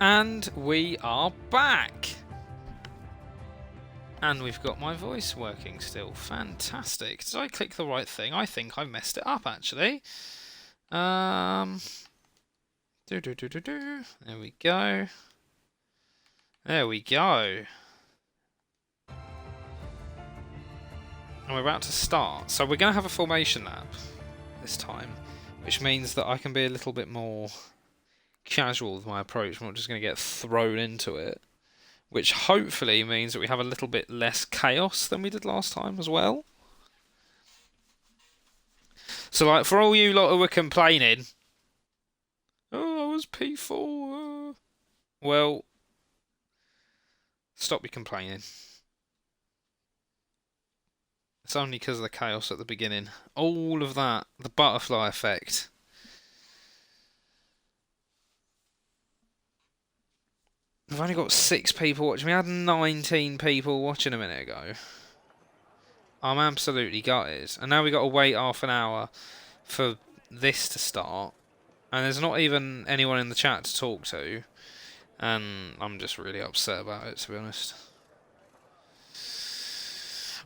And we are back! And we've got my voice working still. Fantastic. Did I click the right thing? I think I messed it up, actually. There we go. There we go. And we're about to start. So we're going to have a formation lap this time, which means that I can be a little bit more casual with my approach. I'm not just going to get thrown into it, which hopefully means that we have a little bit less chaos than we did last time as well. So, like, for all you lot who were complaining, oh, I was P4. Well, stop your complaining. It's only because of the chaos at the beginning. All of that, the butterfly effect. I've only got 6 people watching me. I had 19 people watching a minute ago. I'm absolutely gutted. And now we've got to wait half an hour for this to start. And there's not even anyone in the chat to talk to. And I'm just really upset about it, to be honest.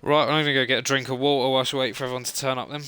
Right, I'm going to go get a drink of water whilst we wait for everyone to turn up then.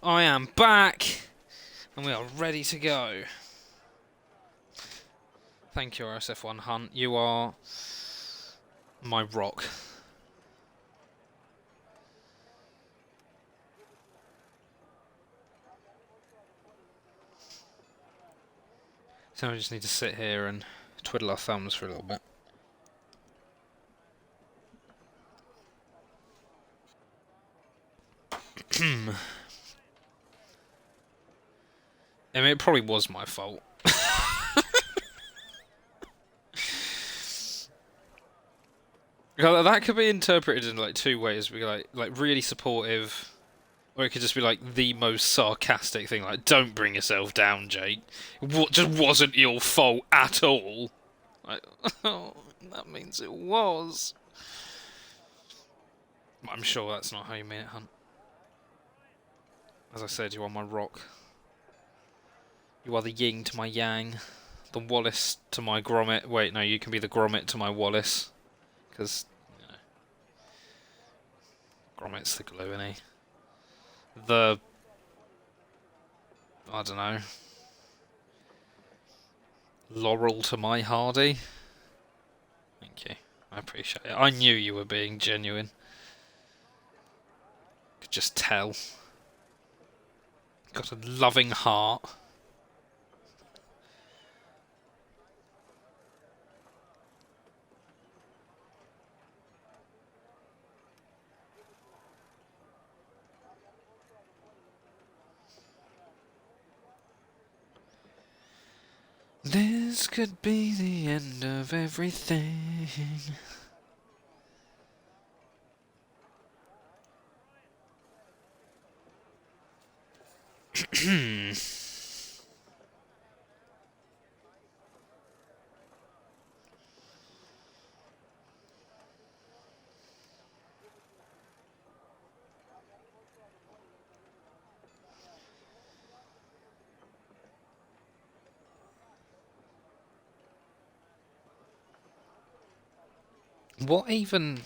I am back, and we are ready to go. Thank you, RSF1 Hunt. You are my rock. So we just need to sit here and twiddle our thumbs for a little bit. I mean, it probably was my fault. That could be interpreted in like 2 ways. Be like really supportive, or it could just be like the most sarcastic thing, like "Don't bring yourself down, Jake. What just wasn't your fault at all." Like, oh, that means it was. I'm sure that's not how you mean it, Hunt. As I said, you are my rock. You are the yin to my yang, the Wallace to my Gromit. Wait, no, you can be the Gromit to my Wallace. Because, you know, Gromit's the glue, isn't he? The... I don't know. Laurel to my Hardy. Thank you. I appreciate it. I knew you were being genuine. Could just tell. Got a loving heart. This This could be the end of everything. What even...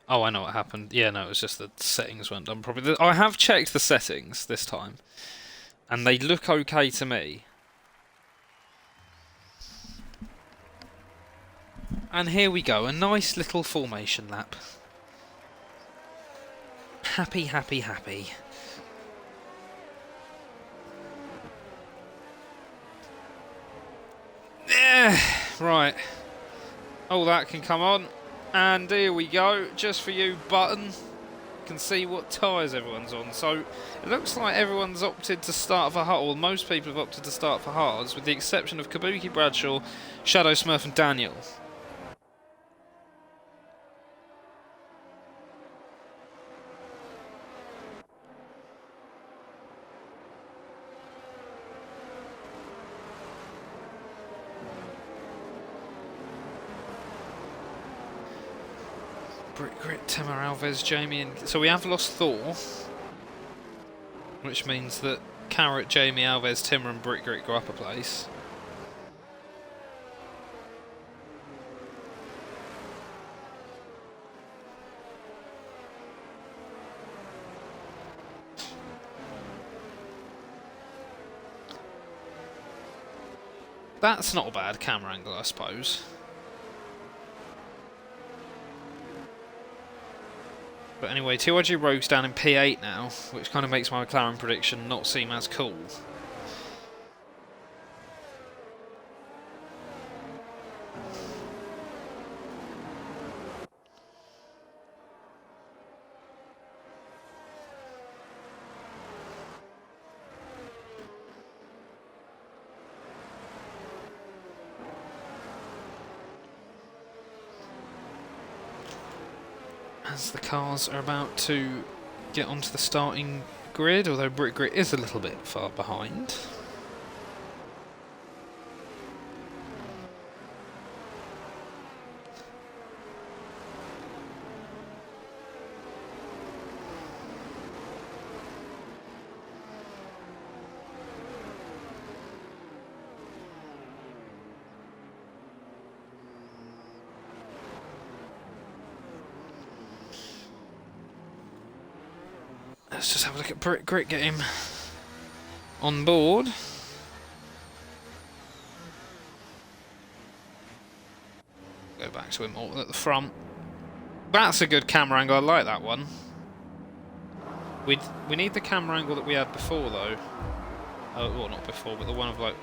Oh, I know what happened. Yeah, no, it was just the settings weren't done properly. I have checked the settings this time, and they look okay to me. And here we go, a nice little formation lap. Happy, happy, happy. Yeah, right. All that can come on. And here we go, just for you, button. You can see what tyres everyone's on. So it looks like everyone's opted to start for hard. Well, most people have opted to start for hards, with the exception of Kabuki, Bradshaw, Shadow, Smurf, and Daniel. Brick Grit, Timmer, Alves, Jamie, and so we have lost Thor, which means that Carrot, Jamie, Alves, Timmer, and Brick Grit go up a place. That's not a bad camera angle, I suppose. But anyway, TYG Rogue's down in P8 now, which kind of makes my McLaren prediction not seem as cool. As the cars are about to get onto the starting grid, although Brick Grit is a little bit far behind. Let's just have a look at Brick Grit, get him on board. Go back to him all at the front. That's a good camera angle, I like that one. We need the camera angle that we had before though. Well, not before, but the one of like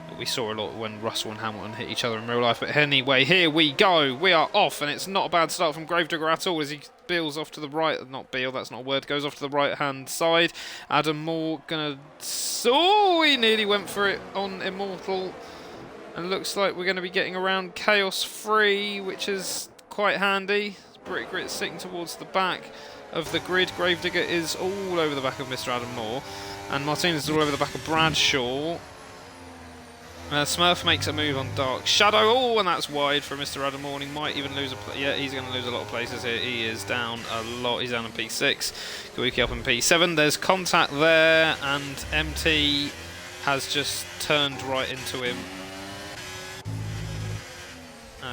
that we saw a lot when Russell and Hamilton hit each other in real life. But anyway, here we go. We are off, and it's not a bad start from Gravedigger at all as he Beals off to the right. Not Beal, that's not a word. Goes off to the right-hand side. Adam Moore gonna... Oh, he nearly went for it on Immortal. And looks like we're going to be getting around Chaos free, which is quite handy. Brick Grit sitting towards the back of the grid. Gravedigger is all over the back of Mr. Adam Moore. And Martinez is all over the back of Bradshaw. Smurf makes a move on Dark Shadow. Oh, and that's wide for Mr. Adam Moore. He might even lose a... Yeah, he's going to lose a lot of places here. He is down a lot. He's down in P6. Kawuki up in P7. There's contact there, and MT has just turned right into him.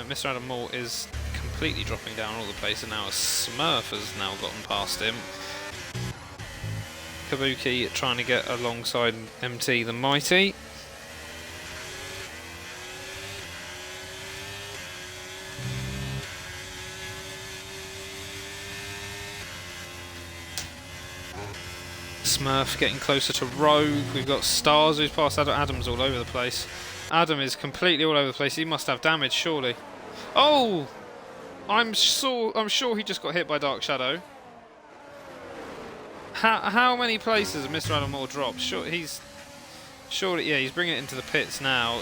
Mr. Adam Moore is completely dropping down all the place, and now a Smurf has now gotten past him. Kabuki trying to get alongside MT the Mighty. Smurf getting closer to Rogue. We've got Stars who's passed Adam. Adam's all over the place. Adam is completely all over the place. He must have damage, surely. Oh! I'm sure he just got hit by Dark Shadow. How many places has Mr. Adam Moore dropped? Surely, yeah, he's bringing it into the pits now.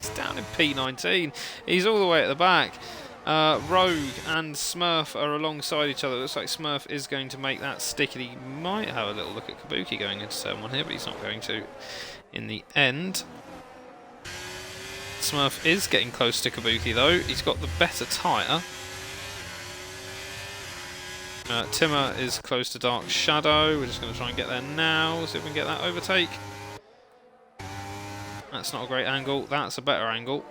He's down in P19. He's all the way at the back. Rogue and Smurf are alongside each other. It looks like Smurf is going to make that stick. He might have a little look at Kabuki going into turn 1 here, but he's not going to in the end. Smurf is getting close to Kabuki though. He's got the better tyre. Timmer is close to Dark Shadow. We're just going to try and get there now. See if we can get that overtake. That's not a great angle. That's a better angle.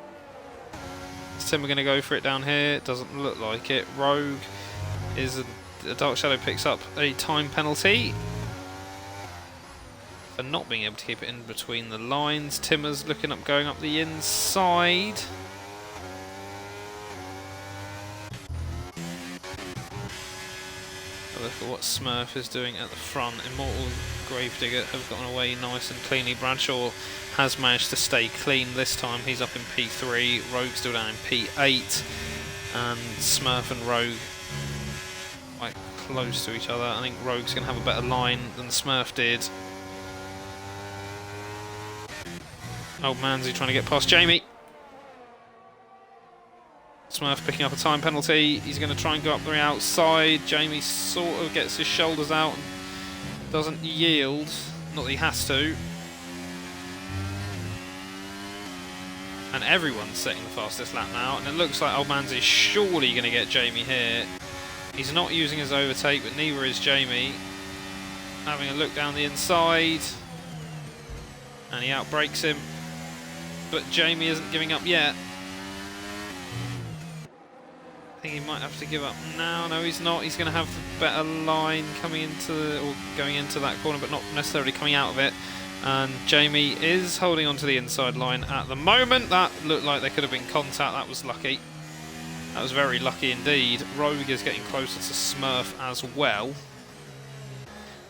Is Timmer going to go for it down here? Doesn't look like it. Rogue is a Dark Shadow picks up a time penalty for not being able to keep it in between the lines. Timmer's looking up, going up the inside. Look at what Smurf is doing at the front. Immortal Gravedigger have gotten away nice and cleanly. Bradshaw has managed to stay clean this time. He's up in P3. Rogue's still down in P8. And Smurf and Rogue quite close to each other. I think Rogue's going to have a better line than Smurf did. Old Manzy trying to get past Jamie. Smurf picking up a time penalty. He's going to try and go up the outside. Jamie sort of gets his shoulders out and doesn't yield. Not that he has to. And everyone's setting the fastest lap now. And it looks like Old Man's is surely going to get Jamie here. He's not using his overtake, but neither is Jamie. Having a look down the inside. And he outbrakes him. But Jamie isn't giving up yet. I think he might have to give up now. No, he's not. He's going to have the better line coming into or going into that corner, but not necessarily coming out of it. And Jamie is holding on to the inside line at the moment. That looked like there could have been contact. That was lucky. That was very lucky indeed. Rogue is getting closer to Smurf as well.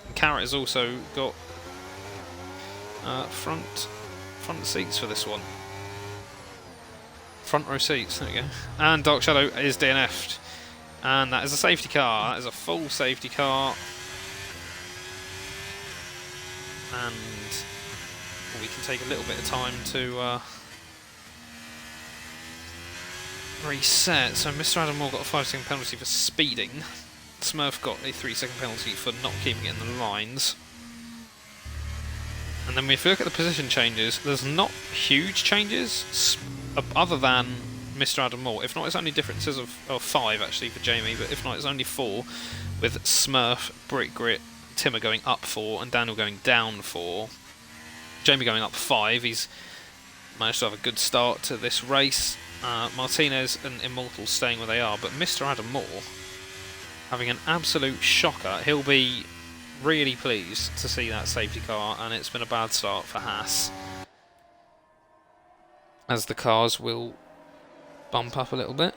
And Carrot has also got front seats for this one. Front row seats, there we go. And Dark Shadow is DNF'd. And that is a safety car. That is a full safety car. And we can take a little bit of time to reset. So Mr. Adam Moore got a 5-second penalty for speeding. Smurf got a 3-second penalty for not keeping it in the lines. And then if you look at the position changes, there's not huge changes other than Mr. Adam Moore. If not, it's only differences of 5 actually for Jamie, but if not, it's only 4 with Smurf, Brick Grit, Timmer going up 4 and Daniel going down 4. Jamie going up 5. He's managed to have a good start to this race. Martinez and Immortal staying where they are, but Mr. Adam Moore having an absolute shocker. He'll be really pleased to see that safety car, and it's been a bad start for Haas, as the cars will bump up a little bit.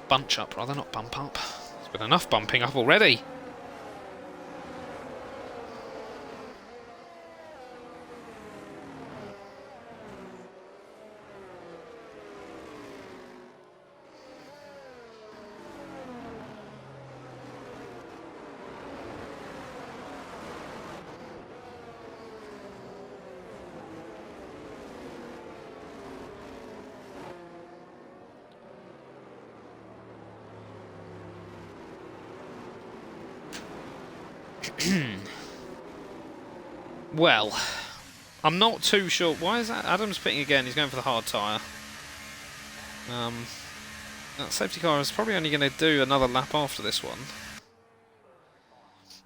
Bunch up rather, not bump up. There's been enough bumping up already. Well, I'm not too sure. Why is that? Adam's pitting again. He's going for the hard tyre. That safety car is probably only going to do another lap after this one.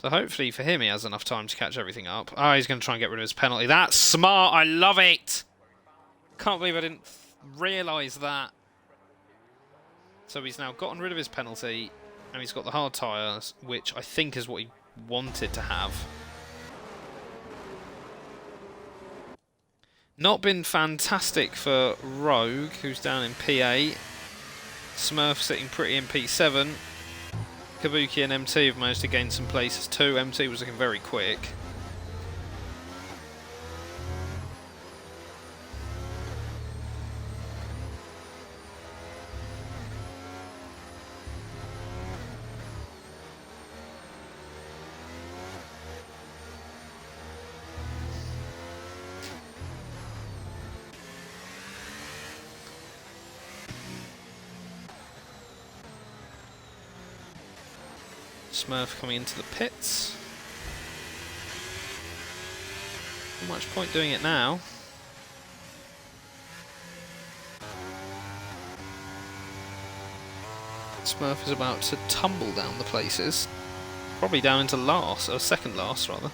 So hopefully for him he has enough time to catch everything up. Oh, he's going to try and get rid of his penalty. That's smart. I love it. Can't believe I didn't realise that. So he's now gotten rid of his penalty, and he's got the hard tyres, which I think is what he wanted to have. Not been fantastic for Rogue, who's down in P8. Smurf sitting pretty in P7. Kabuki and MT have managed to gain some places too. MT was looking very quick. Smurf coming into the pits. Not much point doing it now. Smurf is about to tumble down the places. Probably down into last, or second last rather.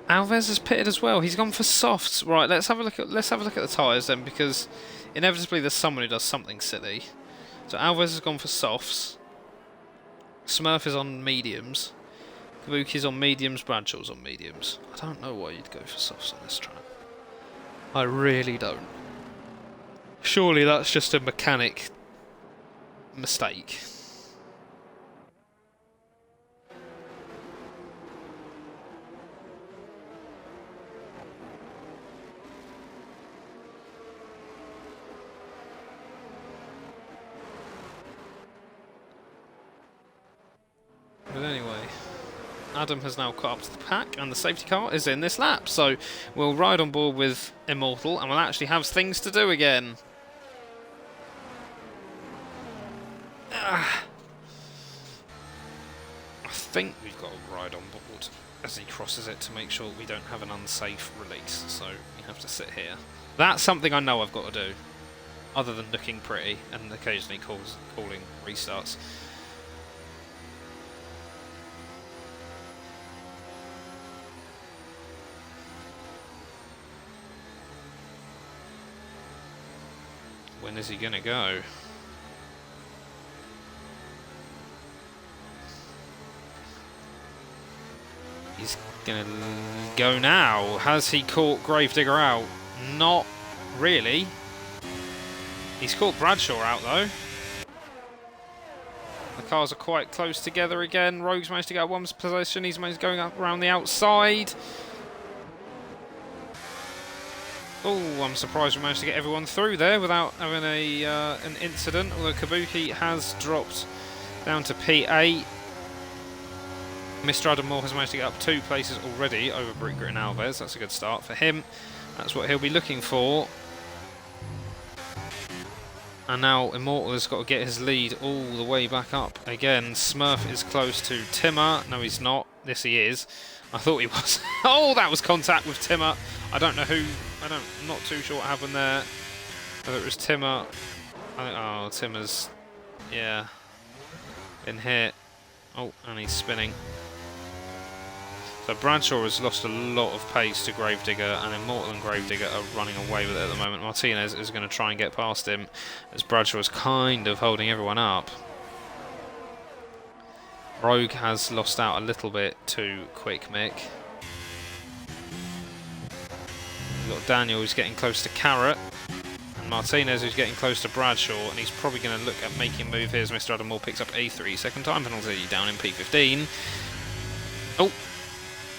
Alves has pitted as well. He's gone for softs. Right, let's have a look at the tyres then, because inevitably there's someone who does something silly. So Alves has gone for softs. Smurf is on mediums. Kabuki's on mediums. Bradshaw's on mediums. I don't know why you'd go for softs on this track. I really don't. Surely that's just a mechanic mistake. But anyway, Adam has now caught up to the pack and the safety car is in this lap, so we'll ride on board with Immortal and we'll actually have things to do again. I think we've got to ride on board as he crosses it to make sure we don't have an unsafe release, so we have to sit here. That's something I know I've got to do, other than looking pretty and occasionally calling restarts. When is he going to go? He's going to go now. Has he caught Gravedigger out? Not really. He's caught Bradshaw out though. The cars are quite close together again. Rogue's managed to get one position. He's managed going up around the outside. Oh, I'm surprised we managed to get everyone through there without having an incident, although Kabuki has dropped down to P8. Mr. Adam Moore has managed to get up 2 places already over Brickgrit and Alves. That's a good start for him. That's what he'll be looking for. And now Immortal has got to get his lead all the way back up again. Smurf is close to Timmer. No, he's not. Yes, he is. I thought he was. Oh, that was contact with Timmer. I don't know who. I'm not too sure what happened there. Whether it was Timmer. Oh, Timmer's. Yeah. Been hit. Oh, and he's spinning. So Bradshaw has lost a lot of pace to Gravedigger, and Immortal and Gravedigger are running away with it at the moment. Martinez is going to try and get past him, as Bradshaw is kind of holding everyone up. Rogue has lost out a little bit to Quick Mick. We've got Daniel who's getting close to Carrot, and Martinez who's getting close to Bradshaw, and he's probably going to look at making a move here as Mr. Adam Moore picks up a 3-second time penalty down in P15. Oh,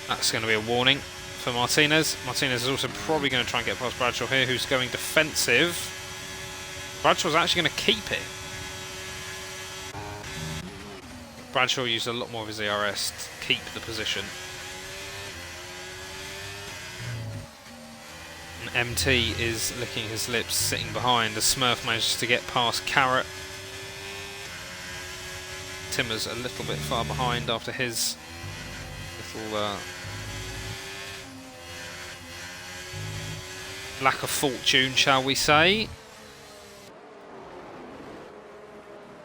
that's going to be a warning for Martinez. Martinez is also probably going to try and get past Bradshaw here, who's going defensive. Bradshaw's actually going to keep it. Bradshaw used a lot more of his ERS to keep the position. And MT is licking his lips, sitting behind as Smurf manages to get past Carrot. Timmer's a little bit far behind after his little lack of fortune, shall we say.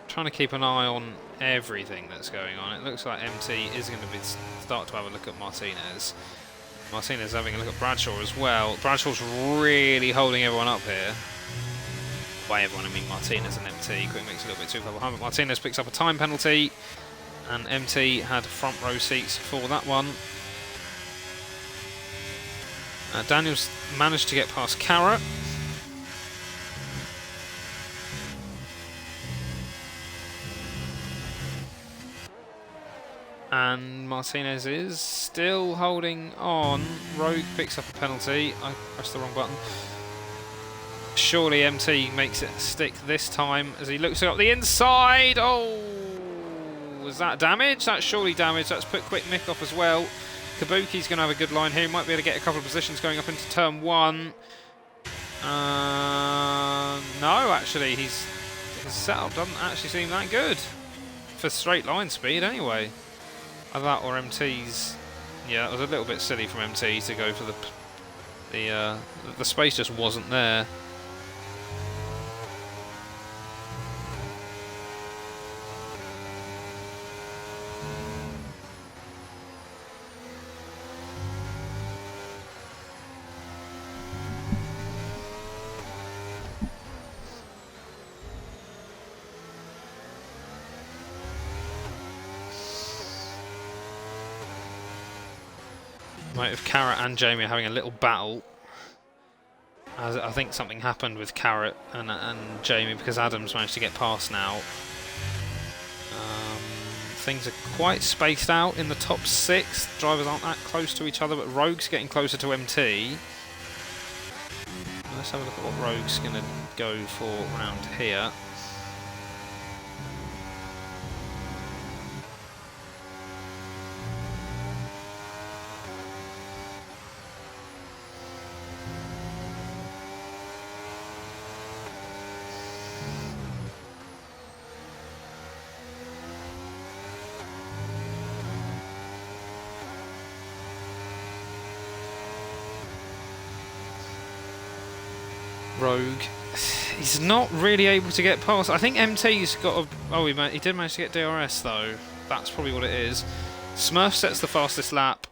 Trying to keep an eye on everything that's going on. It looks like MT is going to start to have a look at Martinez. Martinez having a look at Bradshaw as well. Bradshaw's really holding everyone up here. By everyone, I mean Martinez and MT. Quick makes a little bit too far behind, but Martinez picks up a time penalty, and MT had front row seats for that one. Daniels managed to get past Carrot. And Martinez is still holding on. Rogue picks up a penalty. I pressed the wrong button. Surely MT makes it stick this time as he looks up the inside. Oh, was that damage? That's surely damage. That's put Quick Mick off as well. Kabuki's going to have a good line here. He might be able to get a couple of positions going up into turn 1. No, actually, his setup doesn't actually seem that good for straight line speed anyway. Either that or MT's. Yeah, it was a little bit silly from MT to go for the space just wasn't there. If Carrot and Jamie are having a little battle, as I think something happened with Carrot and Jamie because Adams managed to get past now. Things are quite spaced out in the top 6. Drivers aren't that close to each other, but Rogue's getting closer to MT. Let's have a look at what Rogue's going to go for around here. Rogue, he's not really able to get past. I think MT's got a... Oh, he did manage to get DRS though. That's probably what it is. Smurf sets the fastest lap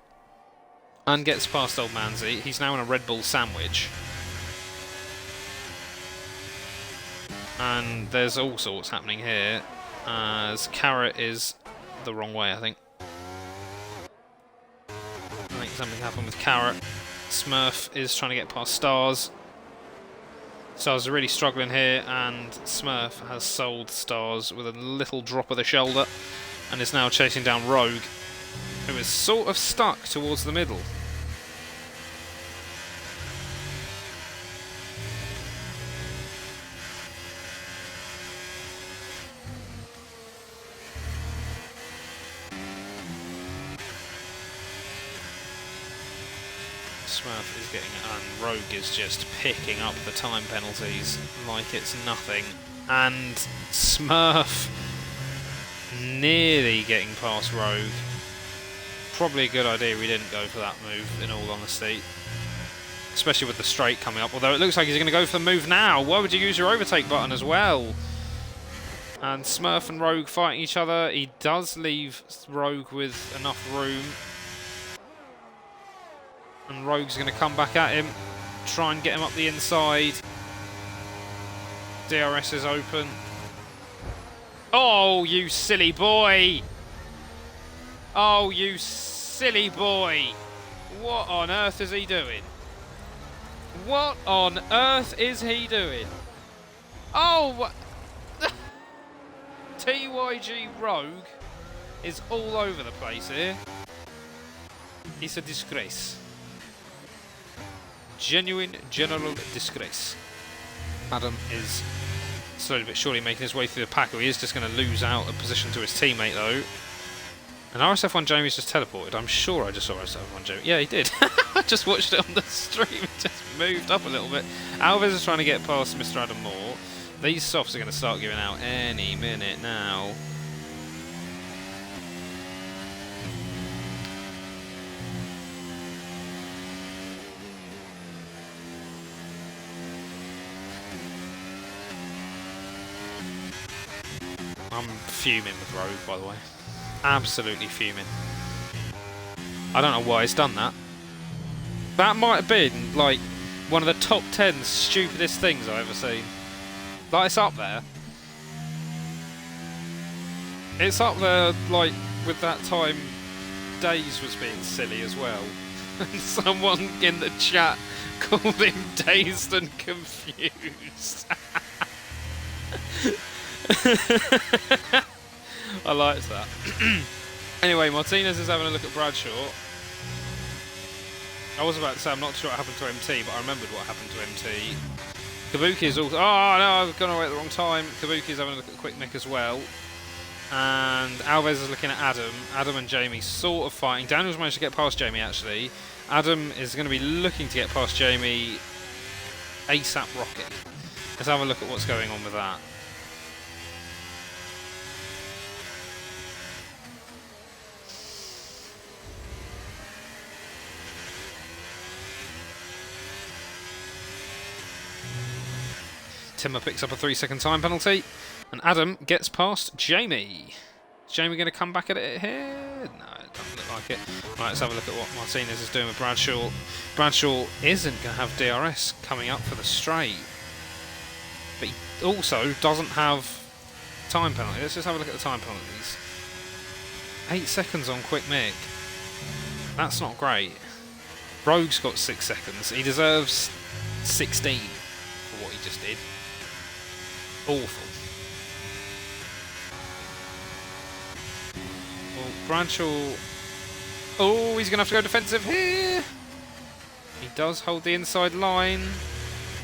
and gets past Old Manzi. He's now in a Red Bull sandwich. And there's all sorts happening here, as Carrot is the wrong way, I think. I think something happened with Carrot. Smurf is trying to get past Stars. Stars are really struggling here, and Smurf has sold Stars with a little drop of the shoulder and is now chasing down Rogue, who is sort of stuck towards the middle. Smurf is getting, and Rogue is just picking up the time penalties like it's nothing. And Smurf nearly getting past Rogue. Probably a good idea we didn't go for that move, in all honesty. Especially with the straight coming up, although it looks like he's going to go for the move now. Why would you use your overtake button as well? And Smurf and Rogue fighting each other. He does leave Rogue with enough room. And Rogue's going to come back at him, try and get him up the inside. DRS is open. Oh, you silly boy! Oh, you silly boy! What on earth is he doing? What on earth is he doing? Oh! TYG Rogue is all over the place here. It's a disgrace. Genuine general disgrace. Adam is slowly but surely making his way through the pack. He is just going to lose out a position to his teammate though. And RSF1 Jamie's just teleported. I'm sure I just saw RSF1 Jamie. Yeah, he did. I just watched it on the stream. It just moved up a little bit. Alves is trying to get past Mr. Adam Moore. These softs are going to start giving out any minute now. I'm fuming with Rogue, by the way. Absolutely fuming. I don't know why he's done that. That might have been, like, one of the top 10 stupidest things I've ever seen. Like, it's up there. It's up there, like, with that time Days was being silly as well. And someone in the chat called him dazed and confused. I liked that. Anyway, Martinez is having a look at Bradshaw. I was about to say I'm not sure what happened to MT, but I remembered what happened to MT. Kabuki is also... Oh, no, I've gone away at the wrong time. Kabuki is having a look at Quick Mick as well. And Alves is looking at Adam. Adam and Jamie sort of fighting. Daniel's managed to get past Jamie, actually. Adam is going to be looking to get past Jamie ASAP Rocket. Let's have a look at what's going on with that. Timmer picks up a 3-second time penalty, and Adam gets past Jamie. Is Jamie going to come back at it here? No, it doesn't look like it. Right, let's have a look at what Martinez is doing with Bradshaw. Bradshaw isn't going to have DRS coming up for the straight, but he also doesn't have time penalty. Let's just have a look at the time penalties. 8 seconds on Quick Mick. That's not great. Rogue's got 6 seconds. He deserves 16 for what he just did. Awful. Well, Bradshaw... Oh, he's going to have to go defensive here. He does hold the inside line.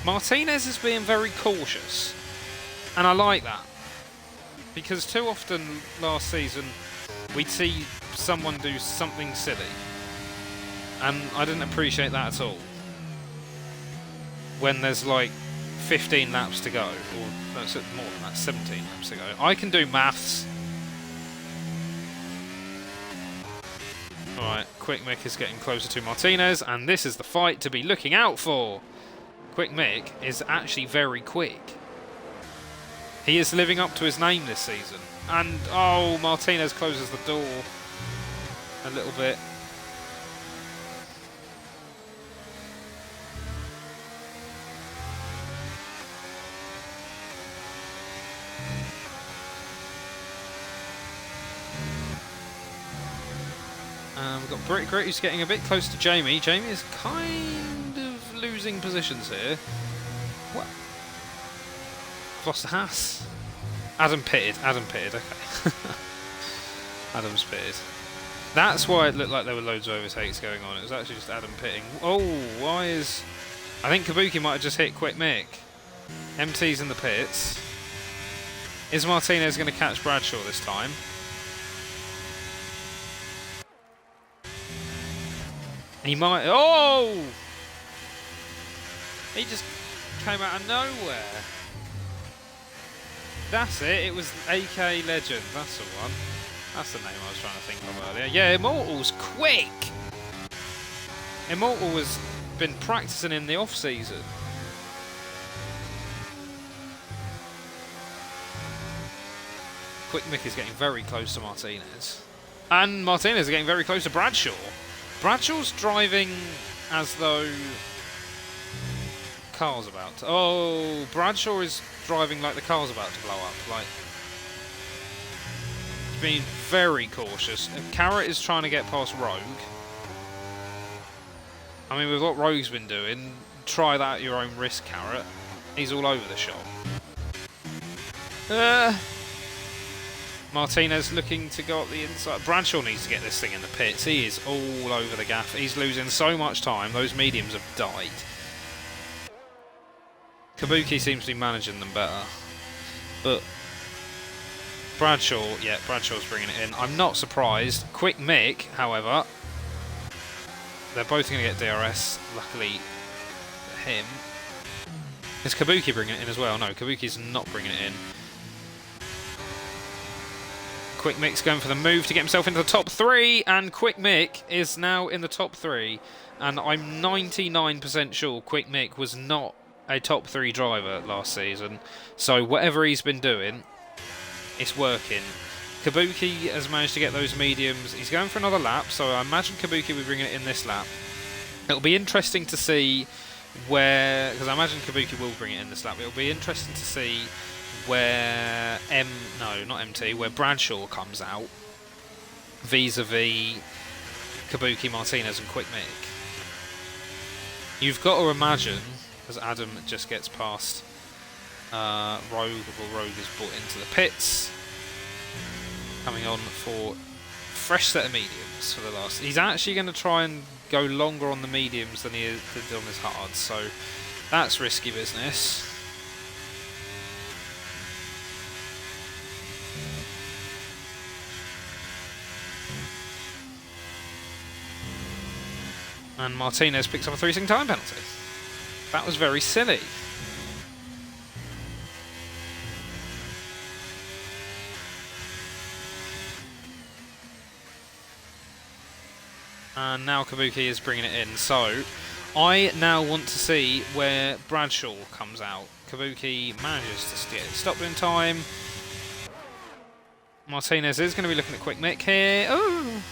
Martinez is being very cautious. And I like that. Because too often last season, we'd see someone do something silly. And I didn't appreciate that at all. When there's like 15 laps to go, or no, it's more than that, 17 laps to go. I can do maths. Alright, Quick Mick is getting closer to Martinez, and this is the fight to be looking out for. Quick Mick is actually very quick. He is living up to his name this season. And, oh, Martinez closes the door a little bit. We've got Brick Grit who's getting a bit close to Jamie. Jamie is kind of losing positions here. What? Lost the Haas. Adam pitted, okay. Adam's pitted. That's why it looked like there were loads of overtakes going on. It was actually just Adam pitting. Oh, why is... I think Kabuki might have just hit Quick Mick. MT's in the pits. Is Martinez going to catch Bradshaw this time? He might... Oh! He just came out of nowhere. That's it. It was AK Legend. That's the one. That's the name I was trying to think of earlier. Yeah, Immortal's quick! Immortal has been practicing in the off-season. Quick Mick is getting very close to Martinez. And Martinez is getting very close to Bradshaw. Bradshaw's driving as though car's about to... Oh, Bradshaw is driving like the car's about to blow up. Like, he's being very cautious. Carrot is trying to get past Rogue. I mean, with what Rogue's been doing, try that at your own risk, Carrot. He's all over the shop. Martinez looking to go up the inside. Bradshaw needs to get this thing in the pits. He is all over the gaff. He's losing so much time. Those mediums have died. Kabuki seems to be managing them better. But Bradshaw, yeah, Bradshaw's bringing it in. I'm not surprised. Quick Mick, however, they're both going to get DRS. Luckily for him. Is Kabuki bringing it in as well? No, Kabuki's not bringing it in. Quick Mick's going for the move to get himself into the top 3, and Quick Mick is now in the top 3. And I'm 99% sure Quick Mick was not a top 3 driver last season. So whatever he's been doing, it's working. Kabuki has managed to get those mediums. He's going for another lap, so I imagine Kabuki will be bringing it in this lap. It'll be interesting to see where, because I imagine Kabuki will bring it in this lap. It'll be interesting to see where not MT, where Bradshaw comes out vis-a-vis Kabuki, Martinez, and Quick Mick. You've got to imagine, as Adam just gets past Rogue, well, Rogue is brought into the pits, coming on for fresh set of mediums for the last. He's actually going to try and go longer on the mediums than he did on his hards, so that's risky business. And Martinez picks up a 3-second time penalty. That was very silly. And now Kabuki is bringing it in. So I now want to see where Bradshaw comes out. Kabuki manages to get it stopped in time. Martinez is going to be looking at Quick Mick here. Oh!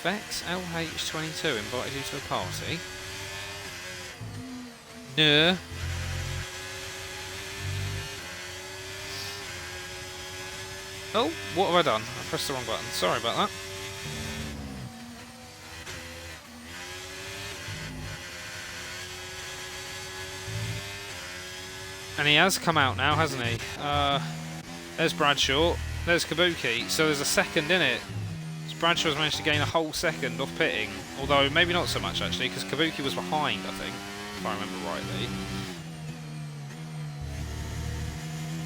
Vex LH22 invited you to a party. No. Oh, what have I done? I pressed the wrong button. Sorry about that. And he has come out now, hasn't he? There's Bradshaw. There's Kabuki. So there's a second in it. Bradshaw's managed to gain a whole second off pitting, although maybe not so much actually, because Kabuki was behind, I think, if I remember rightly.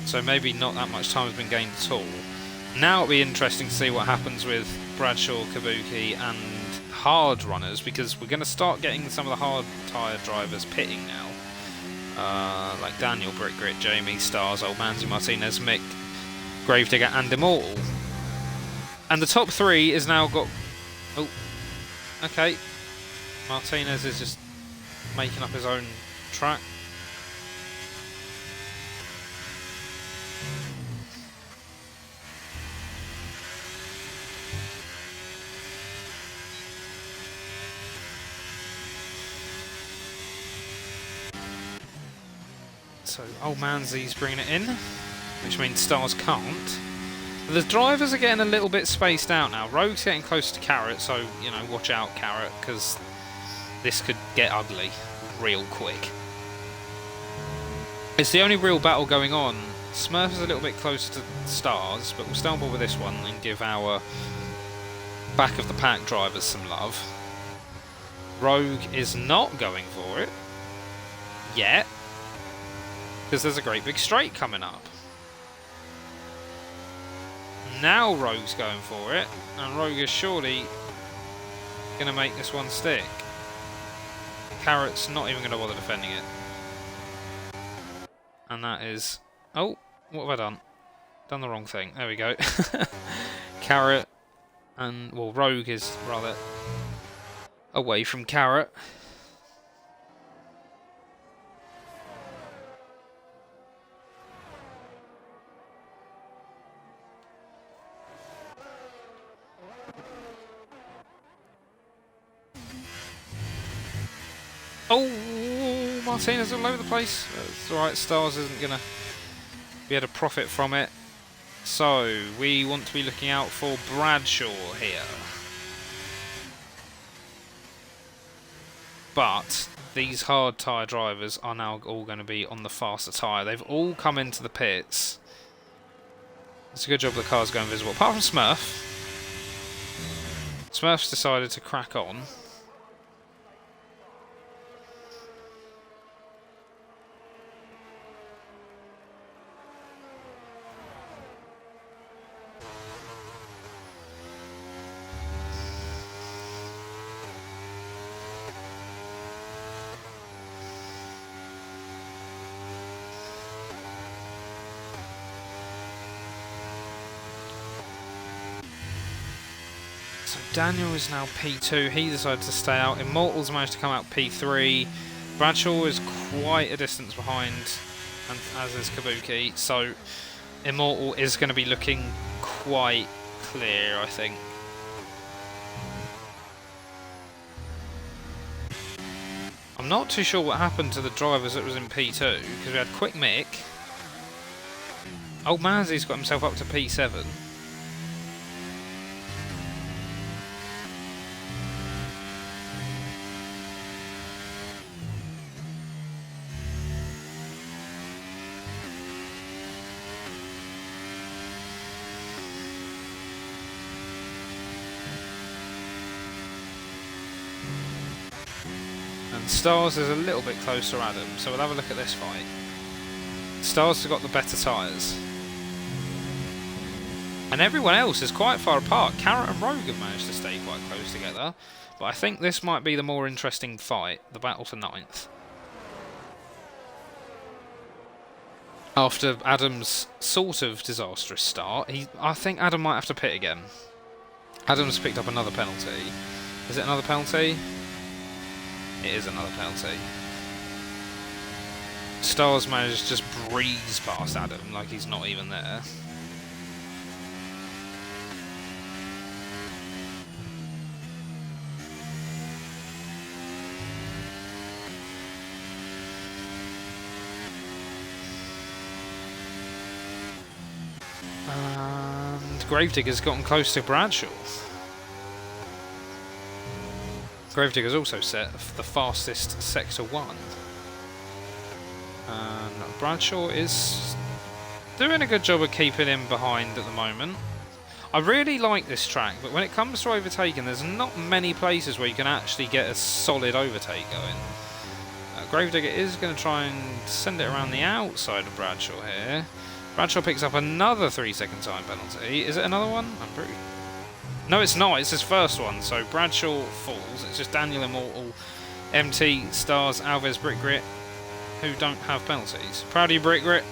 So maybe not that much time has been gained at all. Now it'll be interesting to see what happens with Bradshaw, Kabuki and hard runners, because we're going to start getting some of the hard tyre drivers pitting now. Like Daniel, Brick Grit, Jamie, Stars, Old Manzi, Martinez, Mick, Gravedigger and Immortal. And the top three is now got... Oh, okay. Martinez is just making up his own track. So, Old Manzi's bringing it in, which means Stars can't. The drivers are getting a little bit spaced out now. Rogue's getting close to Carrot, so, you know, watch out, Carrot, because this could get ugly real quick. It's the only real battle going on. Smurf is a little bit closer to Stars, but we'll stay on board with this one and give our back of the pack drivers some love. Rogue is not going for it yet, because there's a great big straight coming up. Now Rogue's going for it, and Rogue is surely going to make this one stick. Carrot's not even going to bother defending it. And that is... Oh, what have I done? Done the wrong thing. There we go. Carrot and... Well, Rogue is rather away from Carrot. Oh, Martinez all over the place. That's alright, Stars isn't going to be able to profit from it. So, we want to be looking out for Bradshaw here. But these hard tyre drivers are now all going to be on the faster tyre. They've all come into the pits. It's a good job the car's going visible. Apart from Smurf. Smurf's decided to crack on. So Daniel is now P2, he decided to stay out. Immortal's managed to come out P3. Bradshaw is quite a distance behind, and as is Kabuki, so Immortal is going to be looking quite clear, I think. I'm not too sure what happened to the drivers that was in P2, because we had Quick Mick. Old Manzy's got himself up to P7. Stars is a little bit closer to Adam, so we'll have a look at this fight. Stars have got the better tyres. And everyone else is quite far apart. Carrot and Rogue have managed to stay quite close together. But I think this might be the more interesting fight, the battle for 9th. After Adam's sort of disastrous start, I think Adam might have to pit again. Adam's picked up another penalty. Is it another penalty? It is another penalty. Stars managed to just breeze past Adam like he's not even there. And Gravedigger's gotten close to Bradshaw. Gravedigger's also set the fastest Sector 1. And Bradshaw is doing a good job of keeping him behind at the moment. I really like this track, but when it comes to overtaking, there's not many places where you can actually get a solid overtake going. Gravedigger is going to try and send it around the outside of Bradshaw here. Bradshaw picks up another 3-second time penalty. Is it another one? I'm pretty... No, it's not. It's his first one. So Bradshaw falls. It's just Daniel Immortal, MT, Stars, Alves, Brick Grit, who don't have penalties. Proud of you, Brick Grit.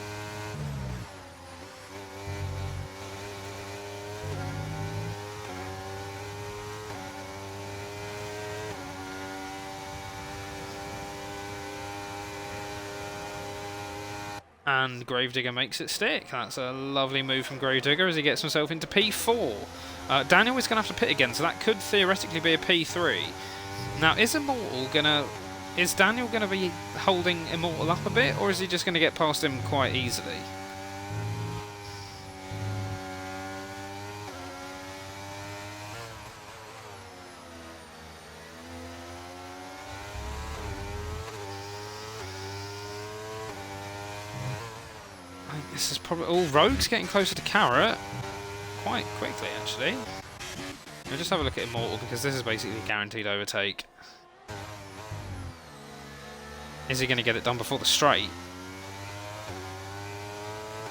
And Gravedigger makes it stick. That's a lovely move from Gravedigger as he gets himself into P4. Daniel is going to have to pit again, so that could theoretically be a P3. Now, is Daniel going to be holding Immortal up a bit, or is he just going to get past him quite easily? I think this is probably... Oh, Rogue's getting closer to Carrot. Quite quickly, actually. We'll just have a look at Immortal, because this is basically a guaranteed overtake. Is he going to get it done before the straight?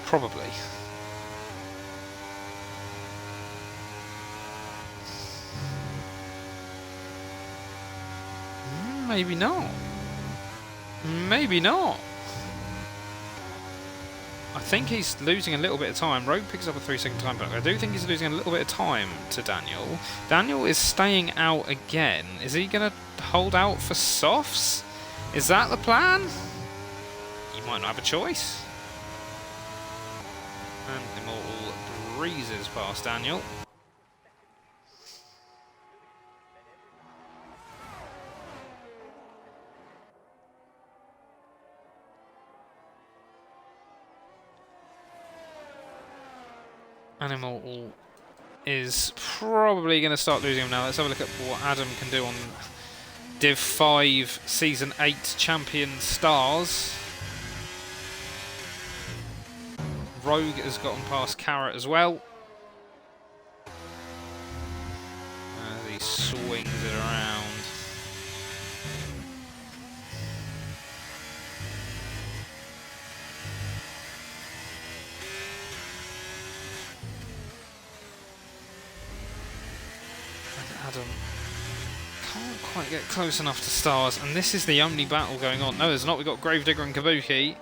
Probably. Maybe not. Maybe not. I think he's losing a little bit of time. Rogue picks up a 3-second time, but I do think he's losing a little bit of time to Daniel. Daniel is staying out again. Is he going to hold out for softs? Is that the plan? You might not have a choice. And Immortal breezes past Daniel. And Immortal is probably going to start losing him now. Let's have a look at what Adam can do on Div 5 Season 8 Champion Stars. Rogue has gotten past Carrot as well. As he swings it around. Adam can't quite get close enough to Stars, and this is the only battle going on. No, there's not. We've got Gravedigger and Kabuki.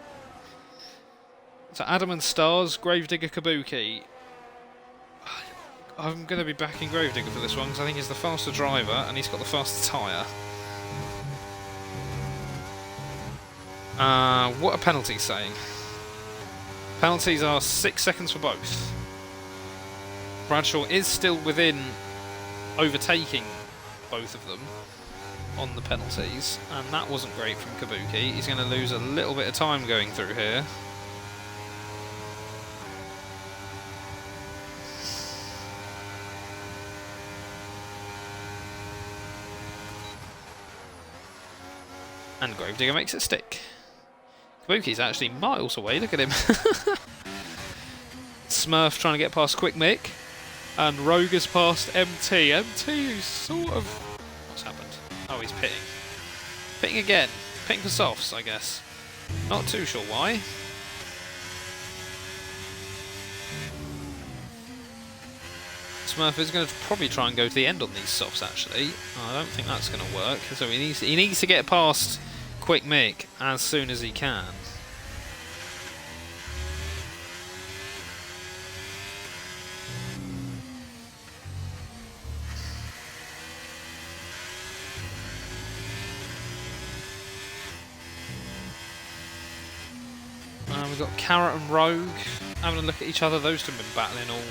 So Adam and Stars, Gravedigger, Kabuki. I'm going to be backing Gravedigger for this one because I think he's the faster driver and he's got the faster tyre. What are penalties saying? Penalties are 6 seconds for both. Bradshaw is still within overtaking both of them. on the penalties, and that wasn't great from Kabuki. He's going to lose a little bit of time going through here. And Gravedigger makes it stick. Kabuki's actually miles away, look at him. Smurf trying to get past Quick Mick. And Rogue has passed MT. MT who's sort of... What's happened? Oh, he's pitting. Pitting again. Pitting for softs, I guess. Not too sure why. Smurf is going to probably try and go to the end on these softs, actually. I don't think that's going to work. So he needs to get past Quick Mick as soon as he can. We've got Carrot and Rogue having a look at each other. Those two have been battling all,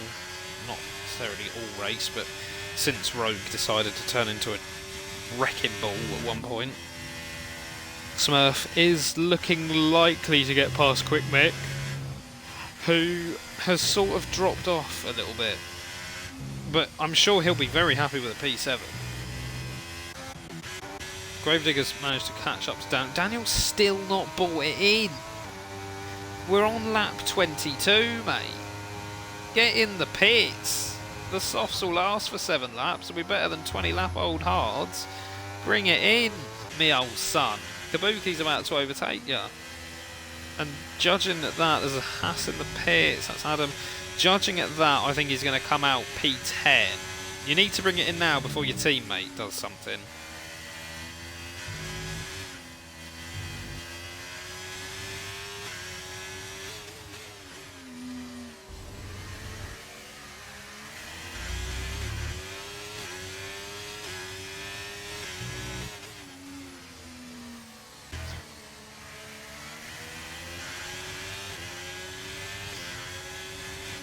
not necessarily all race, but since Rogue decided to turn into a wrecking ball at one point. Smurf is looking likely to get past Quick Mick, who has sort of dropped off a little bit. But I'm sure he'll be very happy with a P7. Gravedigger's managed to catch up to Daniel. Daniel's still not bought it in. We're on lap 22, mate. Get in the pits. The softs will last for 7 laps. It'll be better than 20 lap old hards. Bring it in, me old son. Kabuki's about to overtake you. And judging at that, there's a Haas in the pits. That's Adam. Judging at that, I think he's going to come out P10. You need to bring it in now before your teammate does something.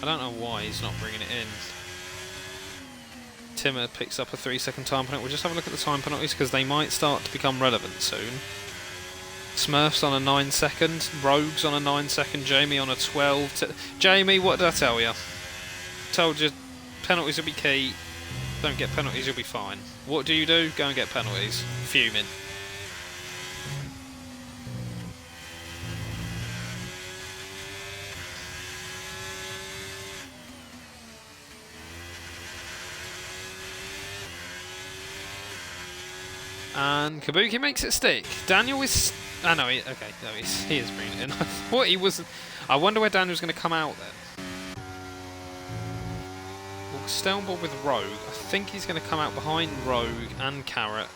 I don't know why he's not bringing it in. Timmer picks up a 3-second time penalty. We'll just have a look at the time penalties because they might start to become relevant soon. Smurf's on a 9-second, Rogue's on a 9-second, Jamie on a 12. Jamie, what did I tell you? Told you penalties will be key. Don't get penalties, you'll be fine. What do? Go and get penalties. Fuming. And Kabuki makes it stick. Daniel is... Oh no, he is bringing it in. What he was... I wonder where Daniel's going to come out then. We'll stay on board with Rogue. I think he's going to come out behind Rogue and Carrot.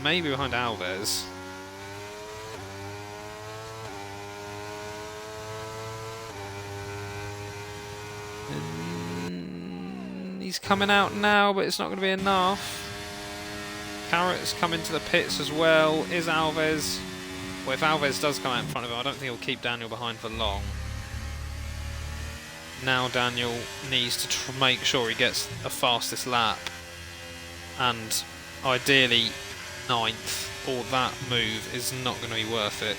Maybe behind Alves. He's coming out now, but it's not going to be enough. Carrot's coming to the pits as well. Is Alves... Well, if Alves does come out in front of him, I don't think he'll keep Daniel behind for long. Now Daniel needs to make sure he gets a fastest lap. And ideally 9th, or that move is not going to be worth it.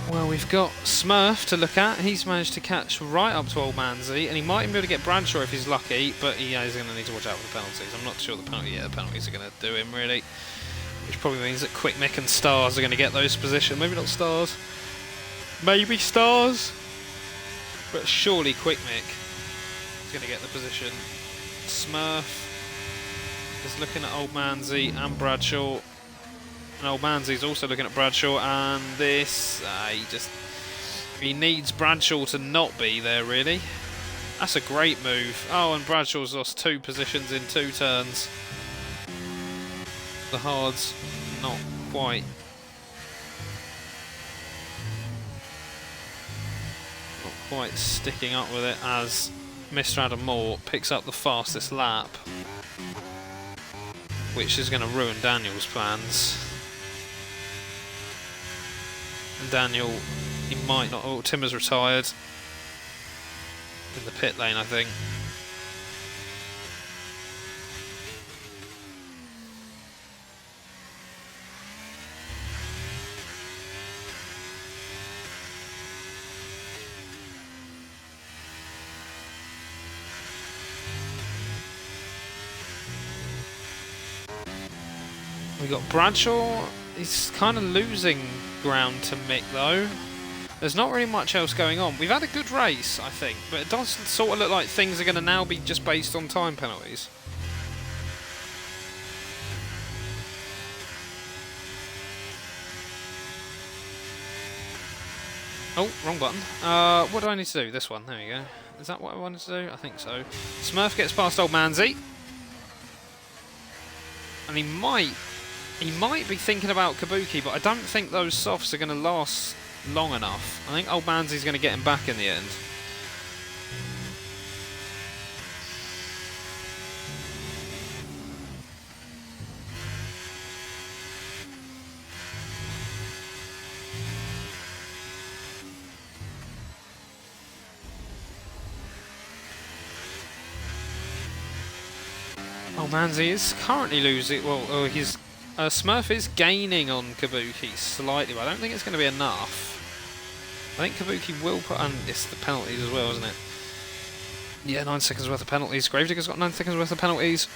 Well, we've got Smurf to look at. He's managed to catch right up to Old Man Z, and he might even be able to get Bradshaw if he's lucky, but he is going to need to watch out for the penalties. I'm not sure the penalties are going to do him, really. Which probably means that Quick Mick and Stars are going to get those positions. Maybe not Stars. Maybe Stars. But surely Quick Mick is going to get the position. Smurf is looking at Old Man Z and Bradshaw. And Old Manzy's also looking at Bradshaw, and this, he needs Bradshaw to not be there, really. That's a great move. Oh, and Bradshaw's lost 2 positions in 2 turns. The hards not quite quite sticking up with it as Mr. Adam Moore picks up the fastest lap, which is going to ruin Daniel's plans. And Daniel, he might not... Oh, Tim has retired in the pit lane, I think. We got Bradshaw. He's kind of losing ground to Mick though. There's not really much else going on. We've had a good race, I think, but it does sort of look like things are going to now be just based on time penalties. Oh, wrong button. What do I need to do? This one. There we go. Is that what I wanted to do? I think so. Smurf gets past old Manzi. And he might be thinking about Kabuki, but I don't think those softs are going to last long enough. I think old Manzi's going to get him back in the end. Old Manzi is currently losing. Well, his Smurf is gaining on Kabuki slightly, but I don't think it's going to be enough. I think Kabuki will put... And it's the penalties as well, isn't it? Yeah, 9 seconds worth of penalties. Gravedigger's got 9 seconds worth of penalties.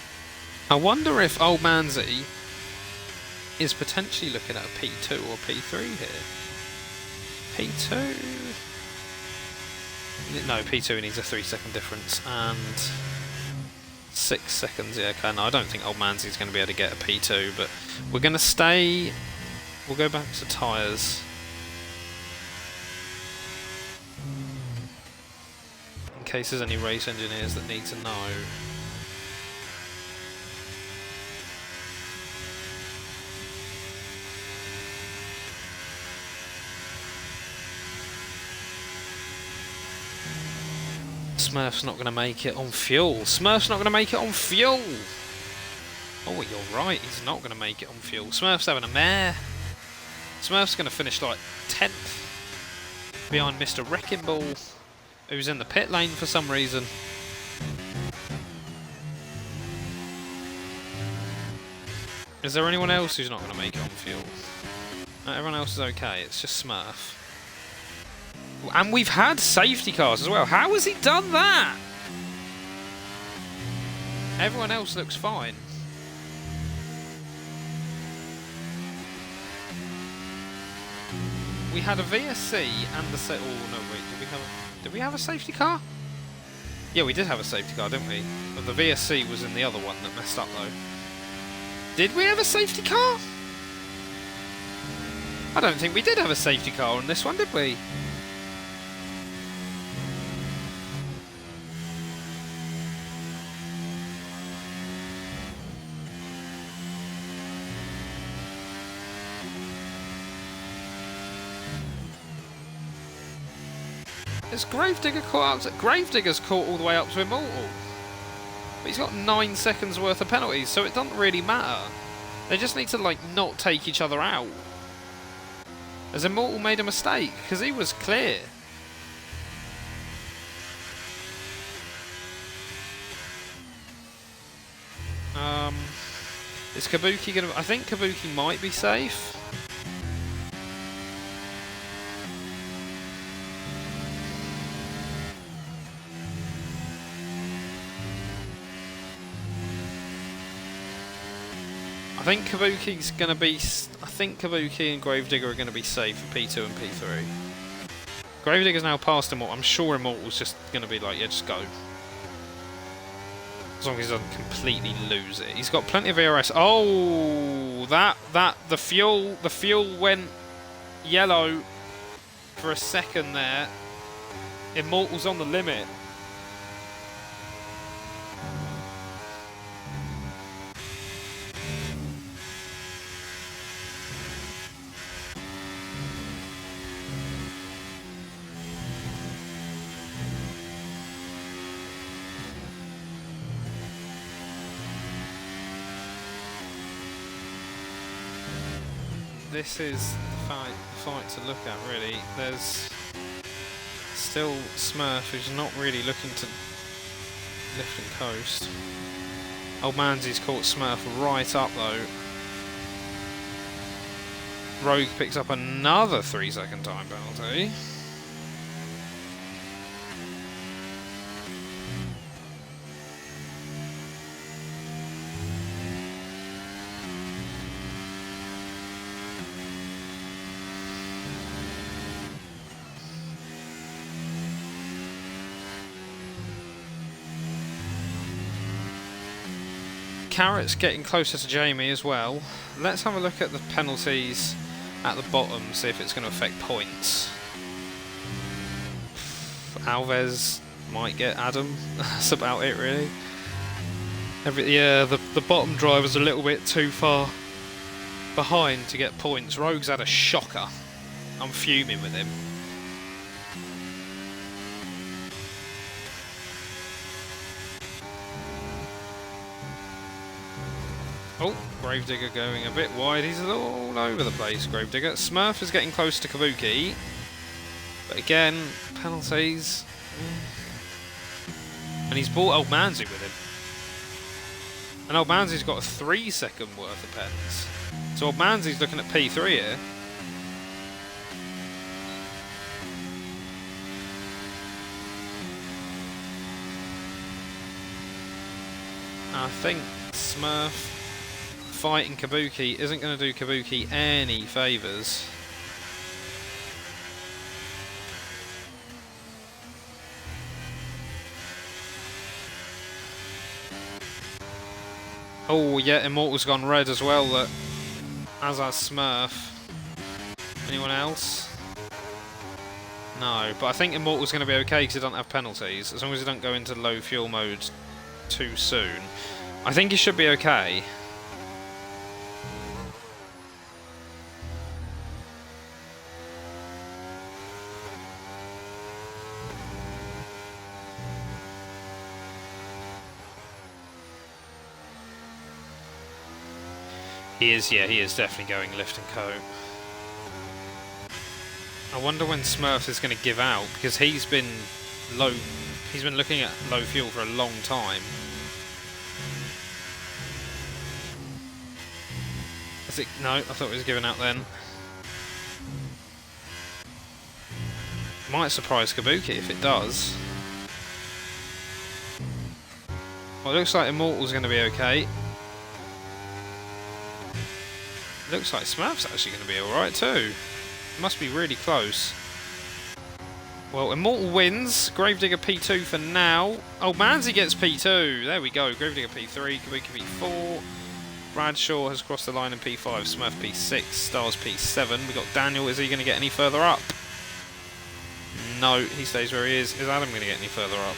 I wonder if old Manzi is potentially looking at a P2 or P3 here. P2... No, P2 needs a 3-second difference, and 6 seconds, yeah, okay, no, I don't think old Manzi's going to be able to get a P2, but we're going to stay... We'll go back to tyres. In case there's any race engineers that need to know. Smurf's not going to make it on fuel. Smurf's not going to make it on fuel. Oh, you're right. He's not going to make it on fuel. Smurf's having a mare. Smurf's going to finish like 10th behind Mr. Wrecking Ball, who's in the pit lane for some reason. Is there anyone else who's not going to make it on fuel? No, everyone else is okay. It's just Smurf. And we've had safety cars as well. How has he done that? Everyone else looks fine. We had a VSC and the oh no wait, did we have a safety car? Yeah, we did have a safety car, didn't we? But the VSC was in the other one that messed up though. Did we have a safety car? I don't think we did have a safety car on this one, did we? Is Gravedigger caught up to... Gravedigger's caught all the way up to Immortal. But he's got 9 seconds worth of penalties, so it doesn't really matter. They just need to, like, not take each other out. Has Immortal made a mistake? Because he was clear. Is Kabuki going to... I think Kabuki might be safe. I think Kabuki's going to be... I think Kabuki and Gravedigger are going to be safe for P2 and P3. Gravedigger's now past Immortal. I'm sure Immortal's just going to be like, yeah, just go. As long as he doesn't completely lose it. He's got plenty of ERS. Oh, the fuel went yellow for a second there. Immortal's on the limit. this is the fight to look at, really. There's still Smurf, who's not really looking to lift and coast. Old Mansy's caught Smurf right up, though. Rogue picks up another 3-second time penalty. Carrot's getting closer to Jamie as well. Let's have a look at the penalties at the bottom, see if it's going to affect points. Alves might get Adam. That's about it, really. The bottom driver's a little bit too far behind to get points. Rogue's had a shocker. I'm fuming with him. Oh, Gravedigger going a bit wide. He's all over the place, Gravedigger. Smurf is getting close to Kabuki. But again, penalties. And he's brought Old Mansy with him. And Old Mansy's got a 3-second worth of pens. So Old Mansy's looking at P3 here. I think Smurf fighting Kabuki isn't going to do Kabuki any favours. Oh yeah, Immortal's gone red as well, as has Smurf. Anyone else? No, but I think Immortal's going to be okay because he doesn't have penalties, as long as he don't go into low fuel mode too soon. I think he should be okay. He is definitely going lift and coat. I wonder when Smurf is going to give out, because he's been looking at low fuel for a long time. Is it? No, I thought it was giving out then. Might surprise Kabuki if it does. Well, it looks like Immortal's going to be okay. Looks like Smurf's actually going to be alright too. Must be really close. Well, Immortal wins. Gravedigger P2 for now. Oh, Mansy gets P2. There we go. Gravedigger P3, Kabuki P4. Bradshaw has crossed the line in P5. Smurf P6. Stars P7. We got Daniel. Is he going to get any further up? No, he stays where he is. Is Adam going to get any further up?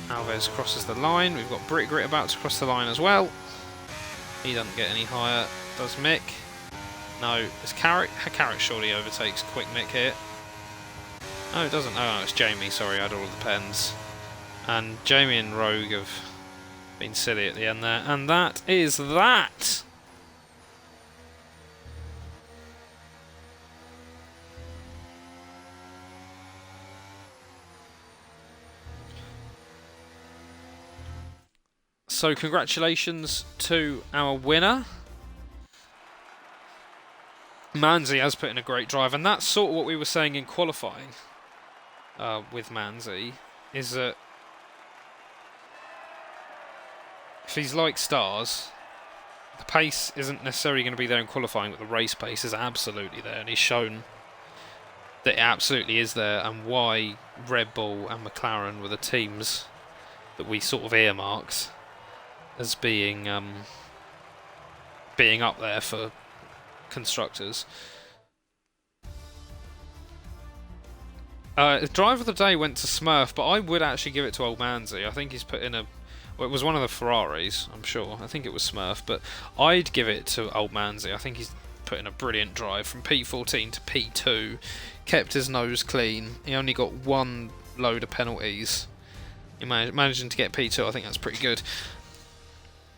Alves crosses the line. We've got Brick Grit about to cross the line as well. He doesn't get any higher. Does Mick? No. It's Carrot. Carrot surely overtakes Quick Mick here. No, it doesn't. Oh, no, it's Jamie. Sorry, I had all of the pens. And Jamie and Rogue have been silly at the end there. And that is that! So congratulations to our winner. Mansy has put in a great drive, and that's sort of what we were saying in qualifying with Mansy, is that if he's like Stars, the pace isn't necessarily going to be there in qualifying, but the race pace is absolutely there, and he's shown that it absolutely is there, and why Red Bull and McLaren were the teams that we sort of earmarked as being up there for constructors. Driver of the day went to Smurf, but I would actually give it to Old Mansy. I think he's put in a... Well, it was one of the Ferraris, I'm sure. I think it was Smurf, but I'd give it to Old Mansy. I think put in a brilliant drive from P14 to P2, kept his nose clean. He only got one load of penalties. He managing to get P2, I think that's pretty good.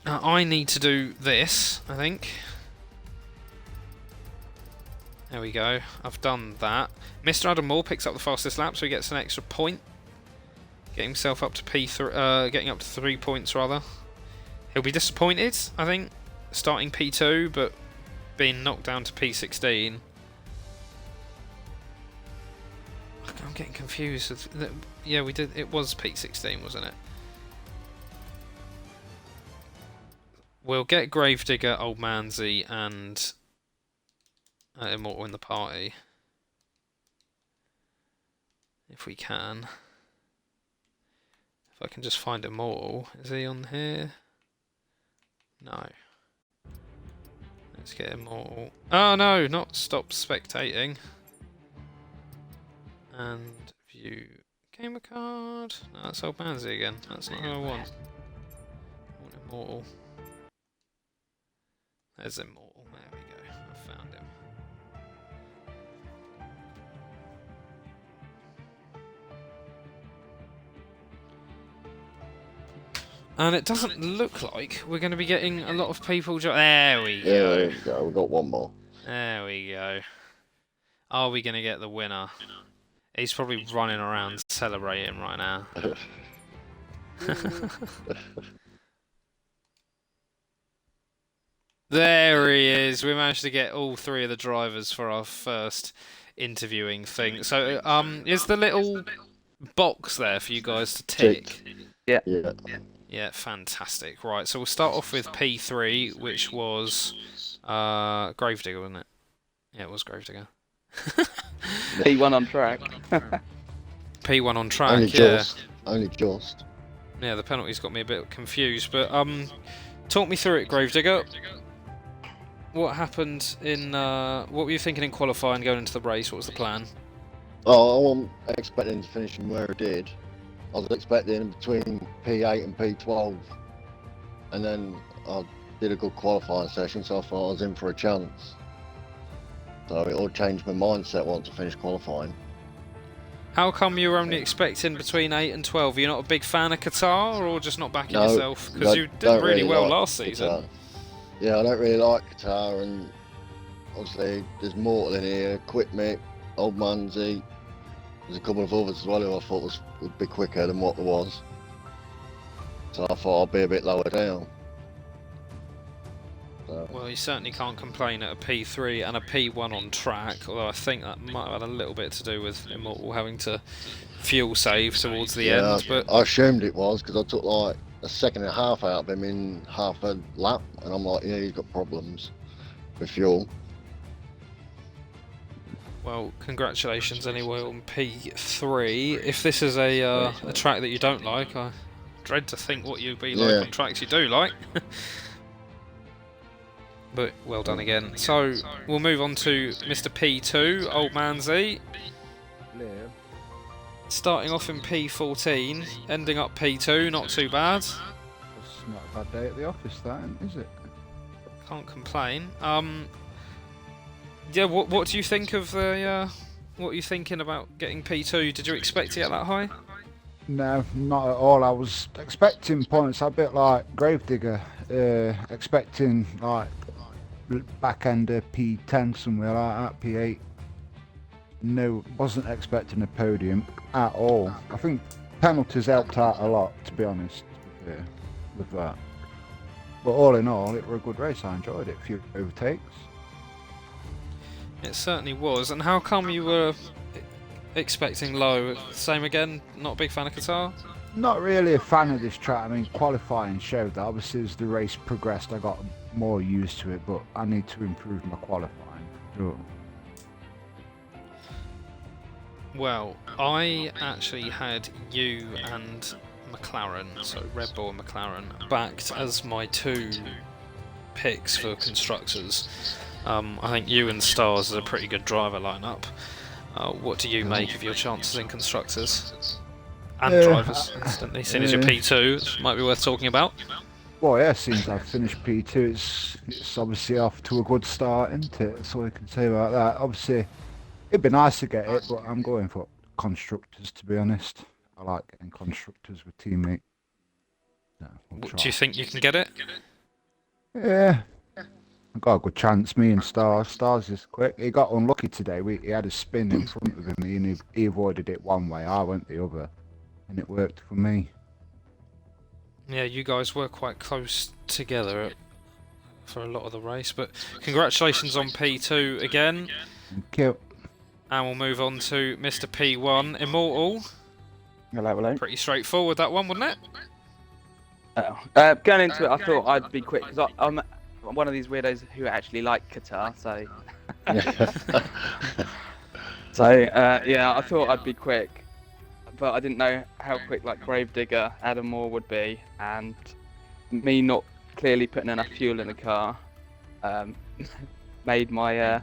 Now I need to do this, I think. There we go, I've done that. Mr. Adam Moore picks up the fastest lap, so he gets an extra point. Getting himself up to P3, getting up to 3 points rather. He'll be disappointed, I think, starting P2, but being knocked down to P16. I'm getting confused. Yeah, we did. It was P16, wasn't it? We'll get Gravedigger, Old Manzi, and Immortal in the party. If we can. If I can just find Immortal. Is he on here? No. Let's get Immortal. Oh no, not stop spectating. And view gamer card. No, that's Old Manzi again. That's not who I want. I want Immortal. There's Immortal. There we go. I found him. And it doesn't look like we're going to be getting a lot of people. There we go. Yeah, there we go. We've got one more. There we go. Are we going to get the winner? He's probably running around celebrating right now. There he is. We managed to get all three of the drivers for our first interviewing thing. So, is the little box there for you guys to tick? Yeah. Yeah. Yeah, fantastic. Right, so we'll start off with P3, which was Gravedigger, wasn't it? Yeah, it was Gravedigger. P1 on track. P1 on track, Only yeah. just. Only just. Yeah, the penalty's got me a bit confused, but talk me through it, Gravedigger. What happened in, what were you thinking in qualifying going into the race? What was the plan? Oh, I wasn't expecting to finish from where I did. I was expecting between P8 and P12. And then I did a good qualifying session, so I thought I was in for a chance. So it all changed my mindset once I finished qualifying. How come you were only expecting between 8 and 12? Are you not a big fan of Qatar, or just not backing yourself? Because you did really well like last season. Qatar. Yeah, I don't really like Qatar, and obviously there's Mortal in here, Quick Mick, Old Manzi. There's a couple of others as well who I thought would be quicker than what there was. So I thought I'd be a bit lower down. So. Well, you certainly can't complain at a P3 and a P1 on track, although I think that might have had a little bit to do with Immortal having to fuel save towards the end. But I assumed it was, because I took like a second and a half out of him in half a lap, and I'm like, yeah, he's got problems with fuel. Well, congratulations anyway on P3. If this is a track that you don't like, I dread to think what you'd be like on tracks you do like. But well done again. So we'll move on to Mr. P2, Old Manzi. Starting off in P14, ending up P2, not too bad. It's not a bad day at the office, that, is it? Can't complain. Yeah, what do you think of the? What are you thinking about getting P2? Did you expect to get that high? No, not at all. I was expecting points a bit like Gravedigger, expecting like back end of P10 somewhere like that, P8. No, wasn't expecting a podium at all. I think penalties helped out a lot, to be honest, with that. But all in all, it was a good race. I enjoyed it. A few overtakes. It certainly was. And how come you were expecting low? Same again? Not a big fan of Qatar? Not really a fan of this track. I mean, qualifying showed that. Obviously, as the race progressed, I got more used to it, but I need to improve my qualifying. Sure. Well, I actually had you and McLaren, so Red Bull and McLaren, backed as my two picks for constructors. I think you and Stars is a pretty good driver lineup. What do you make of your chances in constructors? And drivers, instantly, seeing as you're P2, might be worth talking about. Well, yeah, since I've finished P2, it's obviously off to a good start, isn't it? That's all I can say about that. Obviously, it'd be nice to get it, but I'm going for constructors, to be honest. I like getting constructors with teammates. Yeah, we'll Do you try. think you can get it? Yeah, I got a good chance. Me and Stars. Stars is quick. He got unlucky today. He had a spin in front of him, and he avoided it one way. I went the other, and it worked for me. Yeah, you guys were quite close together for a lot of the race, but congratulations on P2 again. Thank you. And we'll move on to Mr. P1 Immortal. Hello. Pretty straightforward that one, wasn't it? Going into it, I thought I'd be quick because I'm one of these weirdos who actually like Qatar. So, yeah, I thought I'd be quick, but I didn't know how quick like Gravedigger Adam Moore would be, and me not clearly putting enough fuel in the car made my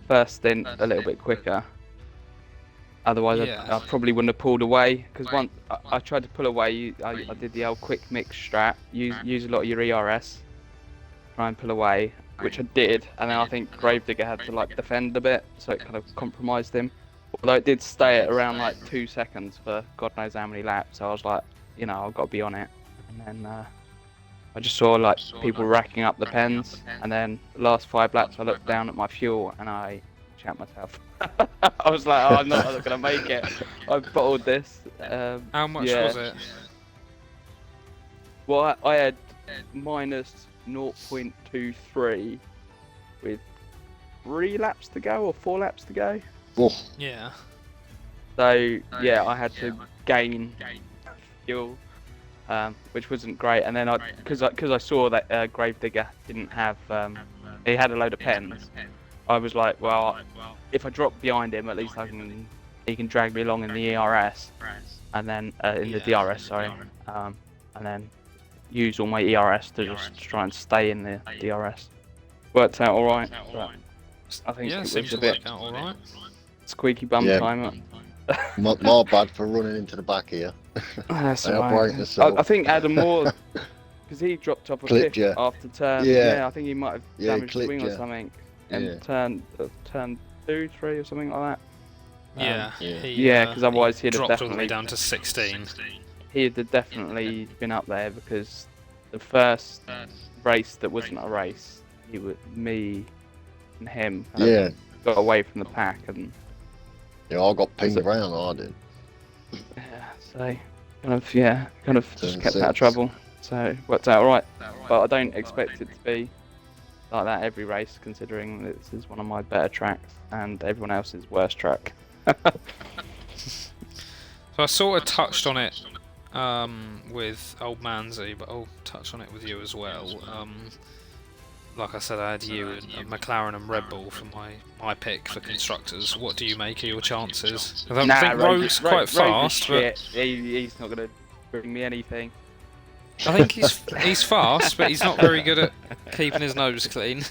first stint a little bit quicker. Otherwise, Yeah. I probably wouldn't have pulled away, because once I tried to pull away, I did the old quick mix strat, use a lot of your ERS, try and pull away, which I did, and then I think Gravedigger had to like defend a bit, so it kind of compromised him. Although it did stay at around like 2 seconds for God knows how many laps, so I was like, you know, I've got to be on it. And then I just saw like people racking up the pens, and then the last 5 laps I looked down at my fuel and I shat myself. I was like, oh, I'm not going to make it. I've bottled this. How much yeah. was it? Well, I had minus 0.23 with 3 laps to go or 4 laps to go. Oh, Yeah. So yeah, I had to gain fuel, which wasn't great. And then because I saw that Gravedigger didn't have, he had a load of pens. I was like, well, if I drop behind him, at least he can drag me along in the ERS, and then in the DRS, sorry, and then use all my ERS to just try and stay in the DRS. Worked out all right. I think Yeah, it seems was to a bit work out alright. squeaky bum Yeah. time. my bad for running into the back here. That's I all operate right. myself. I think Adam Moore, because he dropped off a Clipped cliff you. after turn. Yeah. I think he might have Yeah, he damaged the wing clipped or you. something, and Yeah. turn 2, 3 or something like that. Yeah. yeah. Yeah, because otherwise he'd have dropped all the way definitely down to 16. he'd have definitely been up there, because the first race that wasn't a race, me and him kind Yeah. of got away from the pack, and Yeah, I got pinged So- around, I did. yeah, so kind of just Turn kept out of 6. trouble. So it worked out alright, but I don't expect it to be like that every race, considering this is one of my better tracks and everyone else's worst track. So I sort of touched on it with old Manzi, but I'll touch on it with you as well. Like I said, I had you and McLaren and Red Bull for my pick for constructors. What do you make of your chances? I think Rowe's quite fast, but he's not going to bring me anything. I think he's fast, but he's not very good at keeping his nose clean.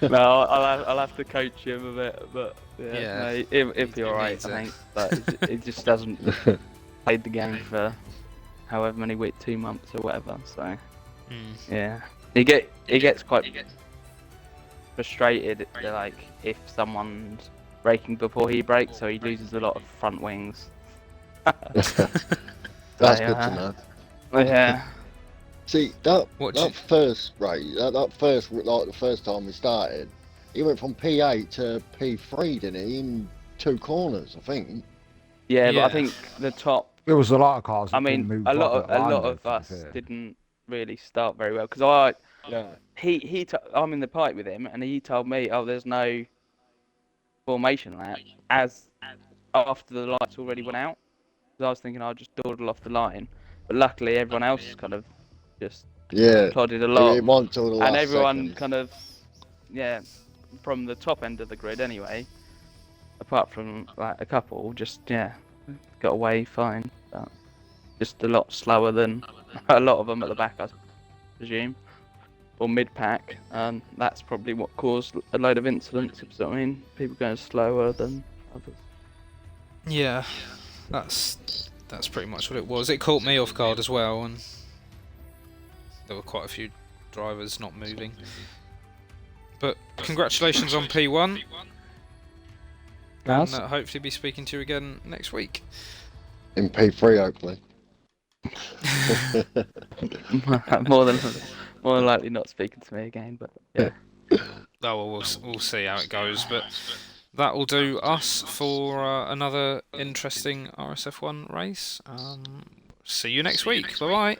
No, I'll have to coach him a bit, but Yeah, no, he'll be he alright, needs I it. think. But he just hasn't played the game for however many weeks, 2 months or whatever. So yeah, he gets quite frustrated, like if someone's braking before he brakes, so he loses a lot of front wings. That's good to know. Yeah. See, that first race, that first, like the first time we started, he went from P8 to P3, didn't he, in 2 corners, I think. Yeah, but Yeah. I think the top. There was a lot of cars. I That didn't mean, move a off lot that line, though, of to be us fair. didn't really start very well, because Yeah. I'm in the pipe with him, and he told me, oh, there's no formation lap, as after the lights already went out. Because I was thinking I'd just dawdle off the line, but luckily everyone else kind of just Yeah. plodded along, It wasn't till the last and everyone second. kind of, from the top end of the grid anyway, apart from like a couple, just got away fine, but just a lot slower than a lot of them at the back, I presume, or mid-pack, and that's probably what caused a load of incidents. If you know what I mean, people going slower than others. Yeah, that's pretty much what it was. It caught me off guard as well, and there were quite a few drivers not moving. But congratulations on P1, and Guys, hopefully be speaking to you again next week. In P3, hopefully. more than likely not speaking to me again, but yeah. Oh well, we'll see how it goes, but that will do us for another interesting RSF1 race. See you next week. Bye bye.